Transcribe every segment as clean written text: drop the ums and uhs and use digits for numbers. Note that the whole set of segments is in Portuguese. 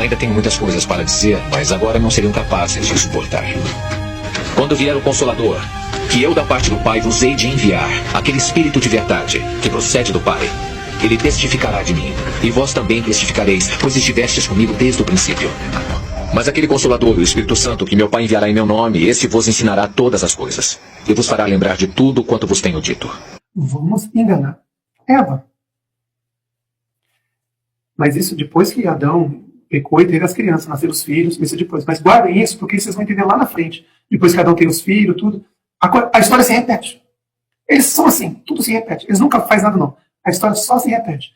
Ainda tenho muitas coisas para dizer, mas agora não seriam capazes de suportar. Quando vier o Consolador, que eu da parte do Pai vos hei de enviar, aquele Espírito de verdade, que procede do Pai, ele testificará de mim, e vós também testificareis, pois estivestes comigo desde o princípio. Mas aquele Consolador, o Espírito Santo, que meu Pai enviará em meu nome, esse vos ensinará todas as coisas, e vos fará lembrar de tudo quanto vos tenho dito. Vamos enganar Eva. Mas isso depois que Adão pecou e teve as crianças, nasceram os filhos, isso depois. Mas guardem isso, porque vocês vão entender lá na frente. Depois que Adão tem os filhos, tudo, a história se repete. Eles são assim, tudo se repete. Eles nunca fazem nada, não. A história só se repete.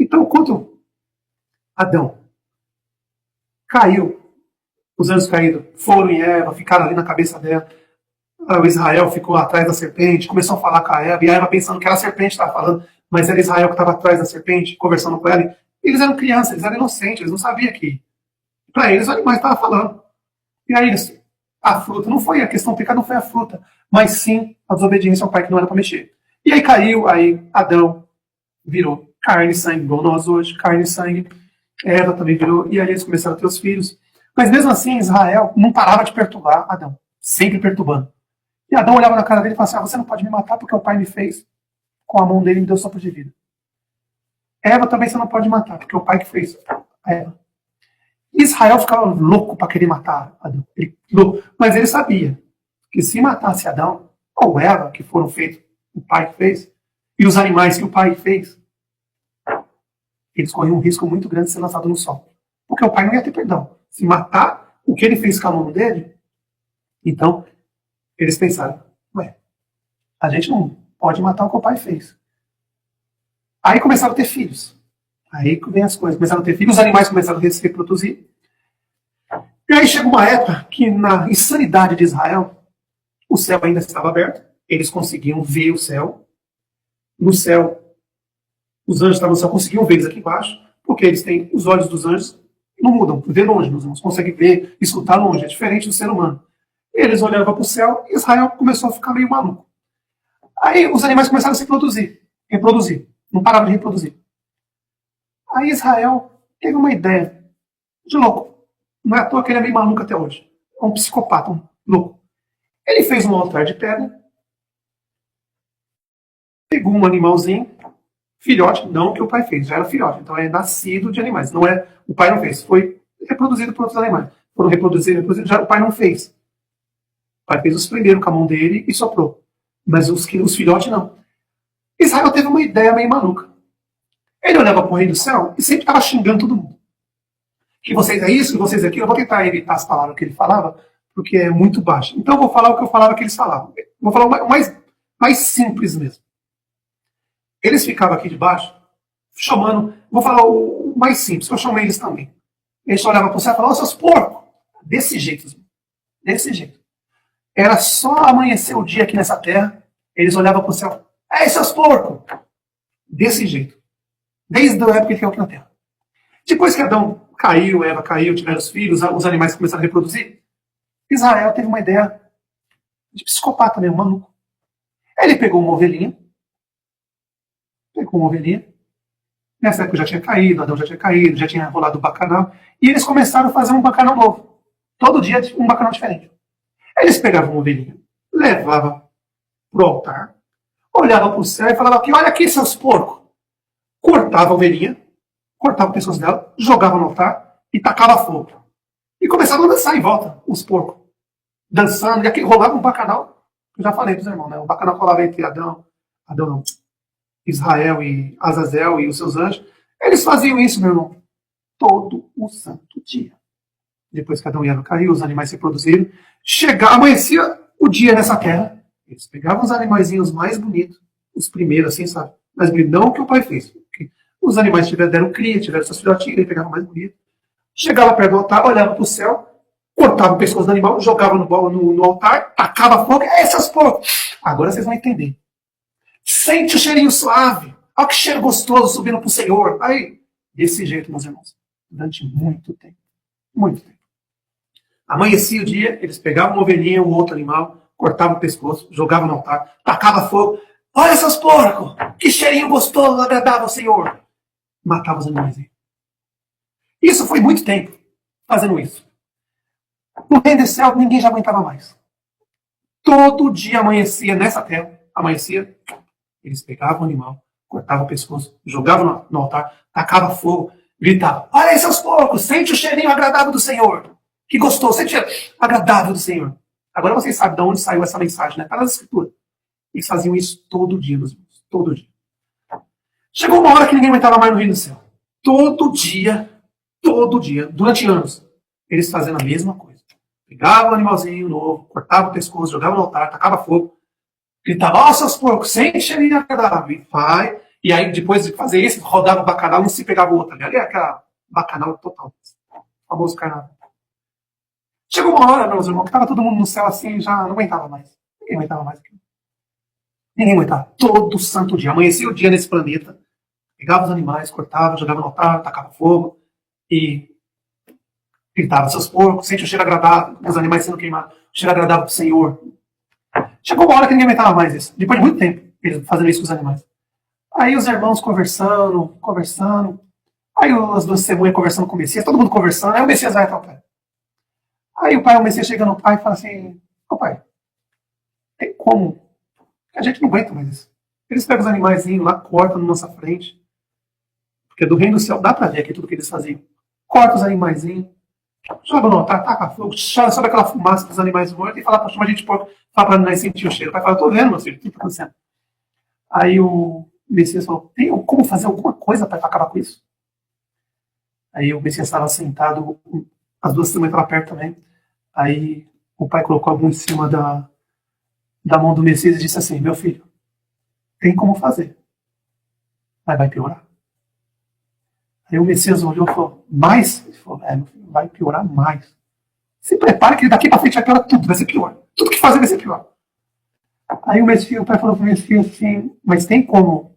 Então, quando Adão caiu, os anjos caídos foram em Eva, ficaram ali na cabeça dela. O Israel ficou atrás da serpente, começou a falar com a Eva, e a Eva pensando que era a serpente que estava falando, mas era Israel que estava atrás da serpente, conversando com ela. Eles eram crianças, eles eram inocentes, eles não sabiam que para eles o animal estava falando. E aí a fruta, não foi a questão do pecado, não foi a fruta, mas sim a desobediência ao pai que não era para mexer. E aí caiu, aí Adão virou carne e sangue, igual nós hoje, carne e sangue. Eva também virou, e aí eles começaram a ter os filhos. Mas mesmo assim, Israel não parava de perturbar Adão, sempre perturbando. E Adão olhava na cara dele e falava assim, você não pode me matar porque o pai me fez. Com a mão dele me deu sopro de vida. Eva também você não pode matar, porque o pai que fez a Eva. Israel ficava louco para querer matar Adão. Mas ele sabia que se matasse Adão, ou Eva, que foram feitos, o pai que fez, e os animais que o pai fez, eles corriam um risco muito grande de ser lançados no sol. Porque o pai não ia ter perdão. Se matar o que ele fez com a mão dele, então eles pensaram, a gente não pode matar o que o pai fez. Aí começaram a ter filhos. Aí vem as coisas. Começaram a ter filhos, os animais começaram a se reproduzir. E aí chega uma época que, na insanidade de Israel, o céu ainda estava aberto. Eles conseguiam ver o céu. No céu, os anjos estavam no céu, conseguiam ver eles aqui embaixo, porque eles têm os olhos dos anjos, não mudam, vê longe, os anjos conseguem ver, escutar longe, é diferente do ser humano. Eles olhavam para o céu e Israel começou a ficar meio maluco. Aí os animais começaram a se reproduzir. Não parava de reproduzir. Aí Israel teve uma ideia de louco. Não é à toa que ele é meio maluco até hoje. É um psicopata, um louco. Ele fez um altar de pedra, pegou um animalzinho, filhote, não que o pai fez, já era filhote, então é nascido de animais. Não é, o pai não fez, foi reproduzido por outros animais. Foram reproduzidos, já o pai não fez. O pai fez os primeiros com a mão dele e soprou. Mas os filhotes não. Israel teve uma ideia meio maluca. Ele olhava para o rei do céu e sempre estava xingando todo mundo. Que vocês é isso, que vocês é aquilo. Eu vou tentar evitar as palavras que ele falava, porque é muito baixo. Então eu vou falar o que eu falava que eles falavam. Vou falar o mais simples mesmo. Eles ficavam aqui debaixo, chamando, vou falar o mais simples, que eu chamei eles também. Eles olhavam para o céu e falavam, seus porcos! Desse jeito, desse jeito. Era só amanhecer o dia aqui nessa terra, eles olhavam para o céu, seus porcos! Desse jeito. Desde a época que ele caiu aqui na terra. Depois que Adão caiu, Eva caiu, tiveram os filhos, os animais começaram a reproduzir, Israel teve uma ideia de psicopata mesmo, maluco. Ele pegou uma ovelhinha, nessa época já tinha caído, Adão já tinha caído, já tinha rolado o bacanal, e eles começaram a fazer um bacanal novo. Todo dia um bacanal diferente. Eles pegavam uma ovelhinha, levavam para o altar, olhavam para o céu e falavam aqui, olha aqui, seus porcos. Cortava a ovelhinha, cortava o pescoço dela, jogava no altar e tacava fogo. E começavam a dançar em volta, os porcos. Dançando, e aqui rolava um bacanal, eu já falei para os irmãos, né? O bacanal rolava entre Israel e Azazel e os seus anjos. Eles faziam isso, meu irmão, todo o santo dia. Depois que Adão e Eva caiu, os animais se produziram. Amanhecia o dia nessa terra. Eles pegavam os animaizinhos mais bonitos, os primeiros, assim, sabe? Mais bonitos, não o que o pai fez. Os animais deram cria, tiveram seus filhotinhos, ele pegava o mais bonito. Chegava perto do altar, olhava para o céu, cortava o pescoço do animal, jogava no altar, tacava fogo. Essas porcos! Agora vocês vão entender. Sente o cheirinho suave. Olha que cheiro gostoso subindo para o Senhor. Aí, desse jeito, meus irmãos, durante muito tempo. Muito tempo. Amanhecia o dia, eles pegavam uma ovelhinha, um outro animal, cortavam o pescoço, jogavam no altar, tacavam fogo. Olha esses porcos! Que cheirinho gostoso, agradável ao Senhor! Matavam os animais aí. Isso foi muito tempo. fazendo isso. No reino desse céu, ninguém já aguentava mais. Todo dia amanhecia nessa terra, amanhecia, eles pegavam o animal, cortavam o pescoço, jogavam no altar, tacavam fogo, gritavam: olha aí, seus porcos, sente o cheirinho agradável do Senhor. Que gostoso, sente o cheiro agradável do Senhor. Agora vocês sabem de onde saiu essa mensagem, né? Está nas escrituras. Eles faziam isso todo dia, meus irmãos, todo dia. Chegou uma hora que ninguém aguentava mais no reino do céu. Todo dia, durante anos, eles fazendo a mesma coisa. Pegavam um animalzinho novo, cortavam o pescoço, jogavam no altar, tacavam fogo, gritavam: ó, seus porcos, sente cheirinho agradável. E vai. E aí, depois de fazer isso, rodava o bacanal, um se pegava o outro. Ali é aquela bacanal total. O famoso carnaval. Chegou uma hora, meus irmãos, que estava todo mundo no céu assim, já não aguentava mais. Ninguém aguentava mais aquilo. Ninguém aguentava. Todo santo dia. Amanhecia o dia nesse planeta. Pegava os animais, cortava, jogava no altar, tacava fogo e gritava: seus porcos, sente o cheiro agradável, os animais sendo queimados, o cheiro agradável do Senhor. Chegou uma hora que ninguém aguentava mais isso. Depois de muito tempo, eles fazendo isso com os animais. Aí os irmãos conversando. Aí as duas testemunhas conversando com o Messias, todo mundo conversando. Aí o Messias vai até o pai. Aí o Messias chega no pai e fala assim: ô pai, tem como? A gente não aguenta mais isso. Eles pegam os animaizinhos lá, cortam na nossa frente. Porque do reino do céu dá pra ver aqui tudo que eles faziam. Corta os animaizinhos, joga no altar, taca fogo, sobe aquela fumaça dos animais mortos e fala pra chamar a gente de porco, fala pra nós sentir o cheiro. O pai fala: tô vendo, meu filho, o que tá acontecendo? Aí o Messias falou: tem como fazer alguma coisa para acabar com isso? Aí o Messias estava sentado, as duas testemunhas estavam perto também. Aí o pai colocou a mão em cima da mão do Messias e disse assim: meu filho, tem como fazer, mas vai piorar. Aí o Messias olhou e falou: mais? Ele falou: meu filho, vai piorar mais. Se prepare que daqui para frente vai piorar tudo, vai ser pior. Tudo que fazer vai ser pior. Aí o pai falou para o Messias assim: mas tem como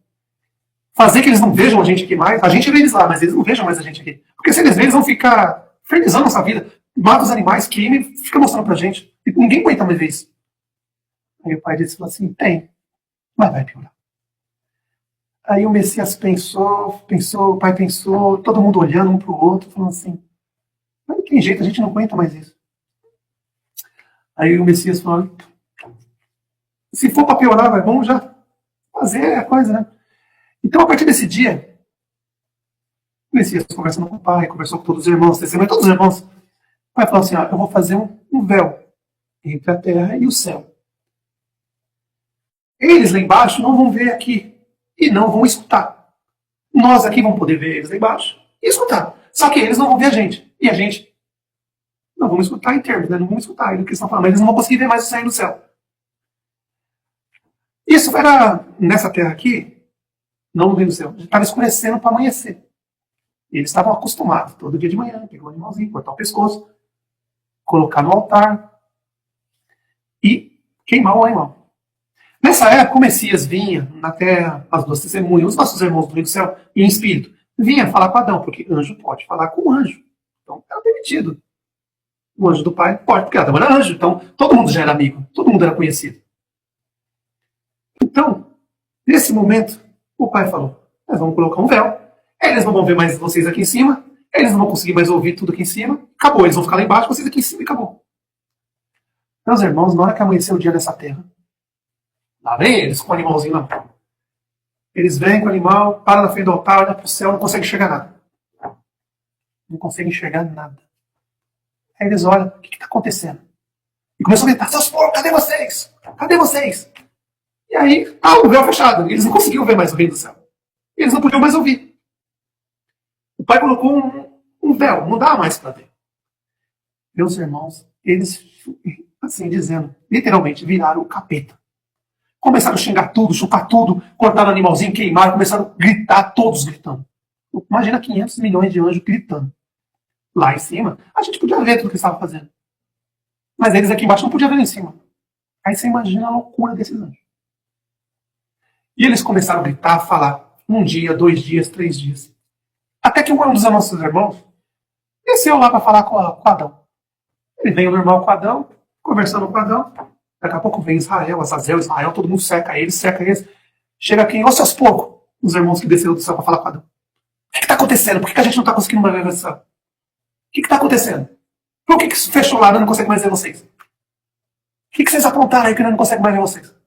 fazer que eles não vejam a gente aqui mais? A gente vê eles lá, mas eles não vejam mais a gente aqui. Porque se eles verem, eles vão ficar infernizando nossa vida. Mata os animais, queima e fica mostrando pra gente. E ninguém aguenta mais ver isso. Aí o pai disse assim: tem, mas vai piorar. Aí o Messias pensou, o pai pensou, todo mundo olhando um pro outro, falando assim: mas não tem jeito, a gente não aguenta mais isso. Aí o Messias falou: se for para piorar, vamos já fazer a coisa, né? Então, a partir desse dia, o Messias conversando com o pai, conversou com todos os irmãos, testemunhou todos os irmãos. O pai falou assim: eu vou fazer um véu entre a terra e o céu. Eles lá embaixo não vão ver aqui e não vão escutar. Nós aqui vamos poder ver eles lá embaixo e escutar. Só que eles não vão ver a gente. E a gente não vamos escutar em termos, né? Não vamos escutar o que eles estão falando, mas eles não vão conseguir ver mais o céu do céu. Isso era nessa terra aqui, não no reino do céu. Estava escurecendo para amanhecer. E eles estavam acostumados, todo dia de manhã, pegar um animalzinho, cortar o pescoço, colocar no altar e queimar o animal. Nessa época, o Messias vinha na terra, as duas testemunhas, os nossos irmãos do reino do céu, em espírito, vinha falar com Adão, porque anjo pode falar com anjo. Então, era permitido. O anjo do pai pode, porque Adão era anjo, então todo mundo já era amigo, todo mundo era conhecido. Então, nesse momento, o pai falou: nós vamos colocar um véu, eles não vão ver mais vocês aqui em cima, eles não vão conseguir mais ouvir tudo aqui em cima, acabou, eles vão ficar lá embaixo, vocês aqui em cima e acabou. Meus irmãos, na hora que amanheceu o dia dessa terra, lá vem eles com o animalzinho na mão. Eles vêm com o animal, param na frente do altar, olham para o céu, não conseguem enxergar nada. Não conseguem enxergar nada. Aí eles olham: o que está acontecendo? E começam a gritar: seus porcos, cadê vocês? Cadê vocês? E aí, o véu fechado. Eles não conseguiam ver mais o reino do céu. Eles não podiam mais ouvir. O pai colocou um véu, não dá mais para ver. Meus irmãos, eles, assim dizendo, literalmente, viraram o capeta. Começaram a xingar tudo, chupar tudo, cortaram o animalzinho, queimaram, começaram a gritar, todos gritando. Imagina 500 milhões de anjos gritando. Lá em cima, a gente podia ver tudo o que eles estavam fazendo. Mas eles aqui embaixo não podiam ver lá em cima. Aí você imagina a loucura desses anjos. E eles começaram a gritar, a falar. 1 dia, 2 dias, 3 dias. Até que um dos nossos irmãos desceu lá para falar com Adão. Ele veio normal com Adão, conversando com Adão. Daqui a pouco vem Israel, Azazel, Ismael, todo mundo cerca eles. Chega aqui: ó, seus porcos, os irmãos que desceram do céu para falar com Adão. O que está acontecendo? Por que a gente não está conseguindo mais ver o céu? que está acontecendo? Por que isso fechou lá e não consegue mais ver vocês? O que vocês apontaram aí que não consegue mais ver vocês?